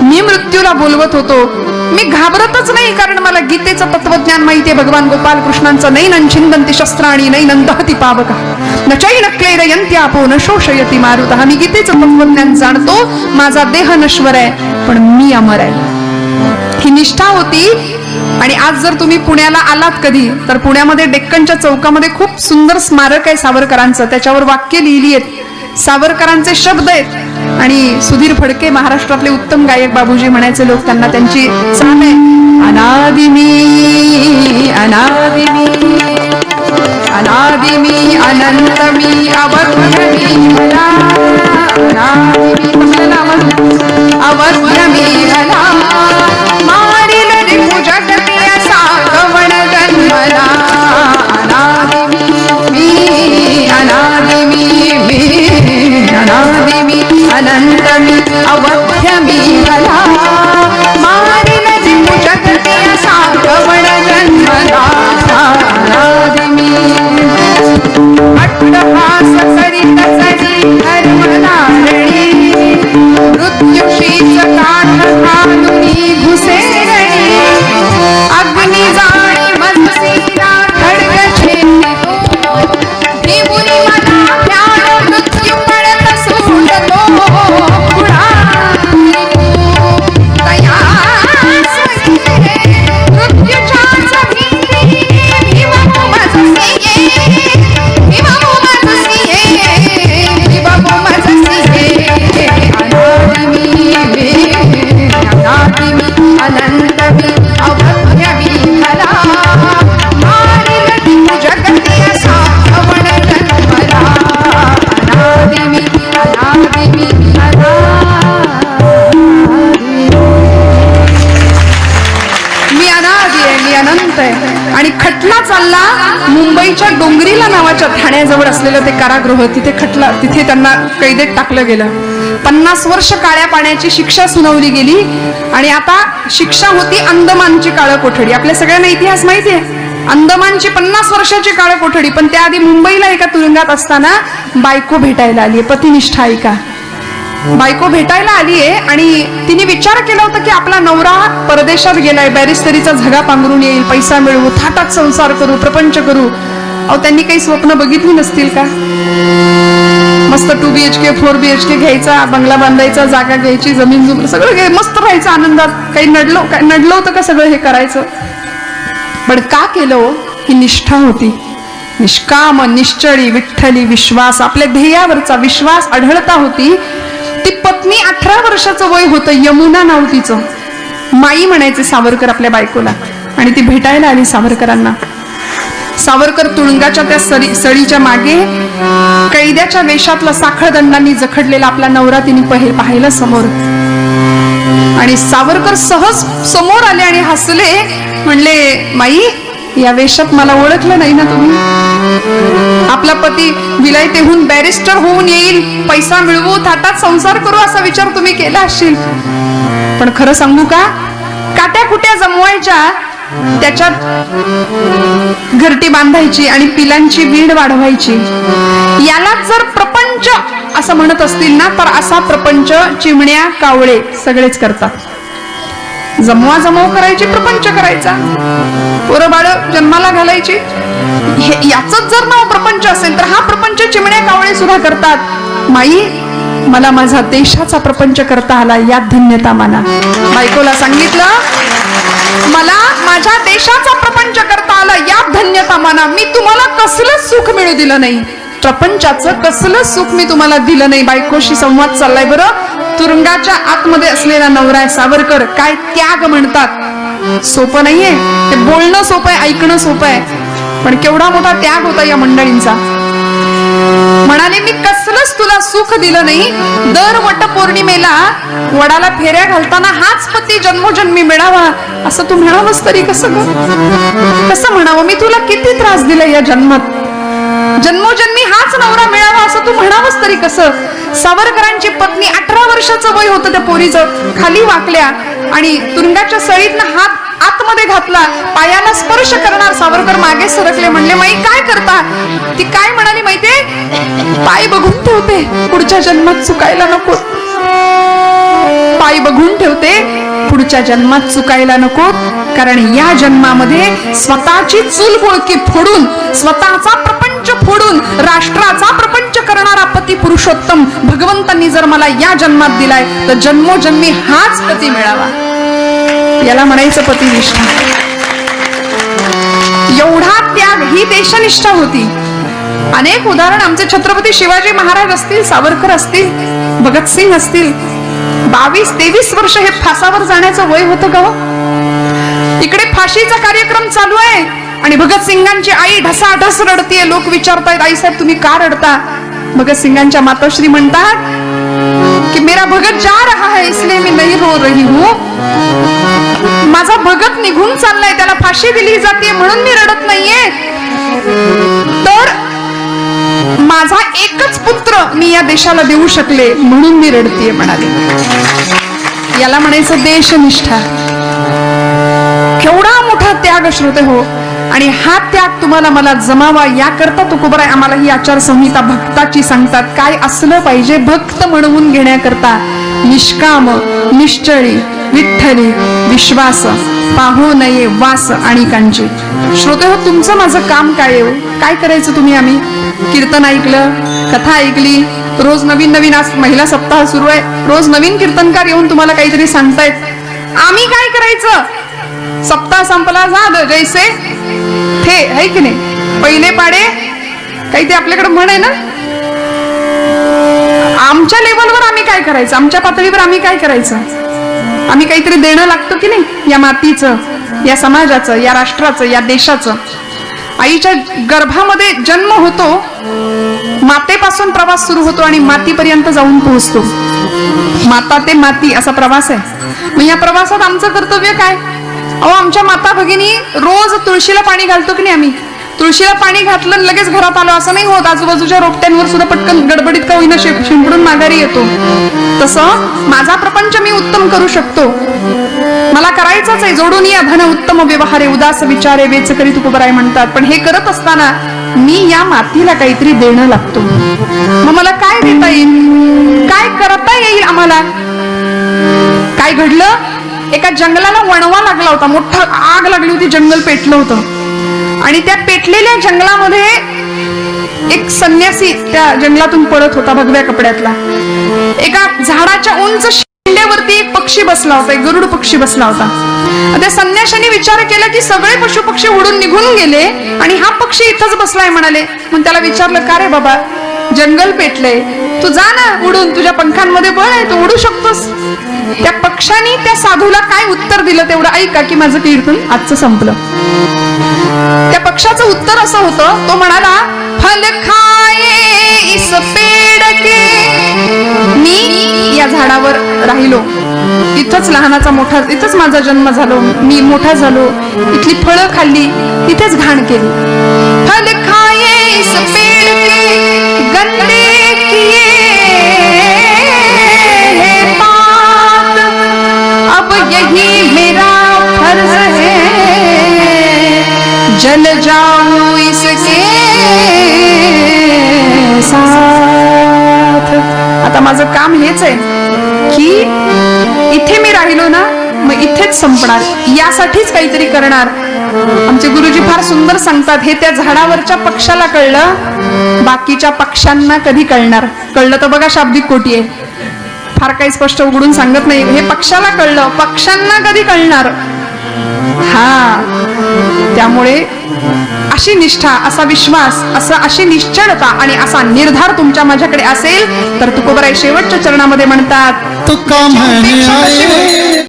[SPEAKER 1] मी मृत्यूला बोलवत होतो. मी घाबरतच नाही, कारण मला गीतेचं तत्वज्ञान माहितीये. भगवान गोपाल कृष्णांचं नैनं छिंदन्ति शस्त्राणि नैनं दहति पावकः न चैन क्लेदयन्ति आपो न शोषयति मारुतः. मी गीतेचं तत्वज्ञान जाणतो. माझा देह नश्वर आहे, पण मी अमर आहे. ही निष्ठा होती. आणि आज जर तुम्ही पुण्याला आलात कधी, तर पुण्यामध्ये डेक्कनच्या चौकामध्ये खूप सुंदर स्मारक आहे सावरकरांचं. त्याच्यावर वाक्य लिहिली आहेत, सावरकरांचे शब्द आहेत. आणि सुधीर फडके महाराष्ट्रातले उत्तम गायक बाबूजी म्हणायचे लोक, त्यांना त्यांची चाल आहे. अनादि मी अनादि मी अनादि मी अनंत मी अवध्य मी भला. अनादि मी अवध्य मी भला. मारिल रिपु जगती असा कवण जन्मला. अनादि मी अनादि मी अनादि मी अनंत मी अवध्य मी भला. मारिल रिपु जगती असा कवण जन्मला. अनादि मी अट्टहास करीत सरी धर्मधारणी. मृत्युशीच काठ घालुनी घुसे रणी. अग्नी जाणी मनसीरा खड्ग छेदितो. त्रिपुरी मला ध्यान मृत्यू पडत सुटतो. मृत्यूच्याच भीती भीम उमजसी. भीम उमजसी. भीम उमजसी. अनादि मी अनादि मी अनंत मी अवध्य मी भला. मारिल रिपु जगती असा कवण जन्मला. अनादि मी अनादि मी मी अनादि आहे, मी अनंत आहे. आणि खटला चालला. मुंबईच्या डोंगरीला नावाच्या ठाण्याजवळ असलेलं ते कारागृह, तिथे खटला, तिथे त्यांना कैदेत टाकलं गेलं. 50 वर्ष काळ्या पाण्याची शिक्षा सुनावली गेली. आणि आता शिक्षा होती अंदमानची काळ कोठडी. आपल्या सगळ्यांना इतिहास माहिती आहे. अंदमानची 50 वर्षाची काळ कोठडी. पण त्याआधी मुंबईला एका तुरुंगात असताना बायको भेटायला आली. पतिनिष्ठा ऐका. बायको भेटायला आलीये आणि तिने विचार केला होता की आपला नवरा परदेशात गेलाय, बॅरिस्टरीचा झगा पांघरून येईल, पैसा मिळवू, थाटात संसार करू, प्रपंच करू. अहो, त्यांनी काही स्वप्न बघितली नसतील का? मस्त 2 BHK 4 BHK घ्यायचा, बंगला बांधायचा, जागा घ्यायची, जमीन सगळं मस्त राहायचं आनंदात. काही नडलं होतं का सगळं हे करायचं? पण का केलं? ही निष्ठा होती. निष्काम, निश्चळी, विठ्ठली विश्वास, आपल्या ध्येयावरचा विश्वास, अढळता होती. पत्नी 18 वर्षाचं वय होतं, यमुना नाव तिचं. माई म्हणायचे सावरकर आपल्या बायकोला. आणि ती भेटायला आली सावरकरांना. सावरकर तुरुंगाच्या त्या सळीच्या मागे कैद्याच्या वेशातला साखळदंडांनी जखडलेला आपला नवरा तिने पाहिलं समोर. आणि सावरकर सहज समोर आले आणि हसले, म्हणले, माई, या वेशात मला ओळखलं नाही ना तुम्ही? आपला पती विलायतेहून बॅरिस्टर होऊन येईल, पैसा मिळवू, थाटात संसार करू असा विचार तुम्ही केला असेल. पण खरं सांगू का, काट्या कुट्या जमवायच्या, त्याच्यात घरटी बांधायची आणि पिलांची वीड वाढवायची. याला जर प्रपंच असं म्हणत असतील ना, तर असा प्रपंच चिमण्या कावळे सगळेच करतात. जमवा जमव करायची, प्रपंच करायचा, पोरं बाळ जन्माला घालायची, याच जर नाव प्रपंच असेल तर हा प्रपंच चिमण्या कावळे सुद्धा करतात. माई, मला माझा देशाचा प्रपंच करता आला, यात धन्यता माना. बायकोला सांगितलं, मला माझ्या देशाचा प्रपंच करता आला, यात धन्यता माना. मी तुम्हाला कसलं सुख मिळू दिलं नाही, प्रपंचाचं कसलं सुख मी तुम्हाला दिलं नाही. बायकोशी संवाद चाललाय बरं. तुरुंगाच्या आतमध्ये असलेला नवरा आहे सावरकर. काय त्याग म्हणतात, सोपं नाहीये. ते बोलणं सोपं आहे, ऐकणं सोपं आहे, पण केवढा मोठा त्याग होता या मंडळींचा. म्हणाले, मी कसलंच तुला सुख दिलं नाही. दर वट पौर्णिमेला वडाला फेऱ्या घालताना हाच पती जन्मोजन्मी मिळावा असं तू म्हणावंस तरी कसं म्हणावं? मी तुला किती त्रास दिला या जन्मात, जन्मोजन्मी हाच नवरा मिळावा असं तू म्हणावंस तरी कसं? सावरकरांची पत्नी 18 वर्षाचं वय होतं त्या पोरीचं. खाली वाकल्या आणि तुरुंगाच्या सळीतनं हात आतमध्ये घातला, पायाला स्पर्श करणार. सावरकर मागे सरकले, म्हणले, माई काय करता? ती काय म्हणाली माहितीये? पाय बघून ठेवते, पुढच्या जन्मात चुकायला नको. पाय बघून ठेवते, पुढच्या जन्मात चुकायला नको. कारण या जन्मामध्ये स्वतःची चूलबुळकी फोडून, स्वतःचा प्रपंच फोडून राष्ट्राचा प्रपंच करणारा पती पुरुषोत्तम भगवंतांनी जर मला या जन्मात दिलाय, तर जन्मोजन्मी हाच पती मिळावा. याला म्हणायचं पतिनिष्ठा. एवढा त्याग, ही देशनिष्ठा होती. अनेक उदाहरण आमचे छत्रपती शिवाजी महाराज असतील, सावरकर असतील, भगतसिंग असतील. 22-23 वर्ष हे फासावर जाण्याचं वय होतं का? इकडे फाशीचा कार्यक्रम चालू आहे आणि भगतसिंगांची आई ढसाढस रडतीये. लोक विचारतायत, आई साहेब तुम्ही का रडता? भगतसिंगांच्या मातोश्री म्हणतात की मेरा भगत जा रहा है इसलिए मैं नहीं रो रही हूं. माझा भगत निघून चाललाय, त्याला फाशी दिली जाते म्हणून मी रडत नाहीये. तर माझा एकच पुत्र मी या देशाला देऊ शकले म्हणून मी रडतीये म्हणाले. याला म्हणायचं देशनिष्ठा. केवढा मोठा त्याग श्रोते हो. आणि हा त्याग तुम्हाला मला जमावा याकरता तुकोबराय आम्हाला ही आचारसंहिता भक्ताची सांगतात. काय असलं पाहिजे भक्त म्हणवून घेण्याकरता? निष्काम, निश्चळी, विठ्ठली, विश्वास, पाहू नये वास आणि कांची. श्रोते हो, तुमचं माझं काम काय आहे? काय करायचं तुम्ही? आम्ही कीर्तन ऐकलं, कथा ऐकली, रोज नवीन नवीन, आज महिला सप्ताह सुरू आहे, रोज नवीन कीर्तनकार येऊन तुम्हाला काहीतरी सांगतायत. आम्ही काय करायचं? सप्ताह संपला, झालं जैसे थे, है की नाही? पहिले पाडे काही ते आपल्याकडे म्हण आहे ना. आमच्या लेवलवर आम्ही काय करायचं? आमच्या पातळीवर आम्ही काय करायचं? आम्ही काहीतरी देणं लागतं की नाही? या मातीचं, या समाजाचं, या राष्ट्राचं, या देशाचं. आईच्या गर्भामध्ये जन्म होतो, मातेपासून प्रवास सुरू होतो आणि मातीपर्यंत जाऊन पोहोचतो. माता ते माती असा प्रवास आहे. मग या प्रवासात आमचं कर्तव्य काय? अहो, आमच्या माता भगिनी रोज तुळशीला पाणी घालतो की नाही? आम्ही तुळशीला पाणी घातलं लगेच घरात आलो असं नाही होत. आजूबाजूच्या रोपट्यांवर सुद्धा पटकन गडबडीत का होईना शिंपडून माघारी येतो. तसं माझा प्रपंच मी उत्तम करू शकतो. मला करायचंच आहे. जोडून या धन उत्तम व्यवहारे, उदास विचारे वेच करी तुकोबराय म्हणतात. पण हे करत असताना मी या मातीला काहीतरी देणं लागतो. मग मला काय देता येईल? काय करता येईल आम्हाला? काय घडलं? एका जंगलाला वणवा लागला होता, मोठा आग लागली होती, जंगल पेटलं होतं. आणि त्या पेटलेल्या जंगलामध्ये एक संन्यासी त्या जंगलातून पळत होता, भगव्या कपड्यातला. एका झाडाच्या उंच शेंड्यावरती एक पक्षी बसला होता, एक गरुड पक्षी बसला होता. त्या संन्याशाने विचार केला की सगळे पशु पक्षी उडून निघून गेले आणि हा पक्षी इथंच बसलाय म्हणाले. मग त्याला विचारलं, का रे बाबा, जंगल पेटले, तू जा ना उडून, तुझ्या पंखांमध्ये बळ आहे, तू उडू शकतोस. त्या पक्षाने त्या साधूला काय उत्तर दिलं तेवढं ऐका की माझं कीर्तन आजचं संपलं. त्या पक्षाचं उत्तर असं होतं, तो म्हणाला, फल खाये इस पेड़ के, मी या झाडावर राहिलो, इथंच लहानाचा मोठा, इथंच माझा जन्म झालो, मी मोठा झालो, इथली फळं खाल्ली, इथेच घाण केली. फल खाये इस पेड़ के, गंदे किए हैं पात, अब यही मेरा फर्ज है, जल जाऊं इसके साथ. आता माझं काम हेच आहे की इथे मी राहिलो ना, मग इथेच संपणार, यासाठीच काहीतरी करणार. आमचे गुरुजी फार सुंदर सांगतात, हे त्या झाडावरच्या पक्षाला कळलं, बाकीच्या पक्ष्यांना कधी कळणार? कळलं तर बघा शाब्दिक कोटी आहे, फार काही स्पष्ट उघडून सांगत नाही. हे पक्षाला कळलं, पक्ष्यांना कधी कळणार? हा, त्यामुळे अशी निष्ठा, असा विश्वास, अशी निश्चळता आणि असा निर्धार तुमच्या माझ्याकडे असेल तर तुकोबराय शेवटच्या चरणामध्ये म्हणतात,
[SPEAKER 3] तुका म्हणे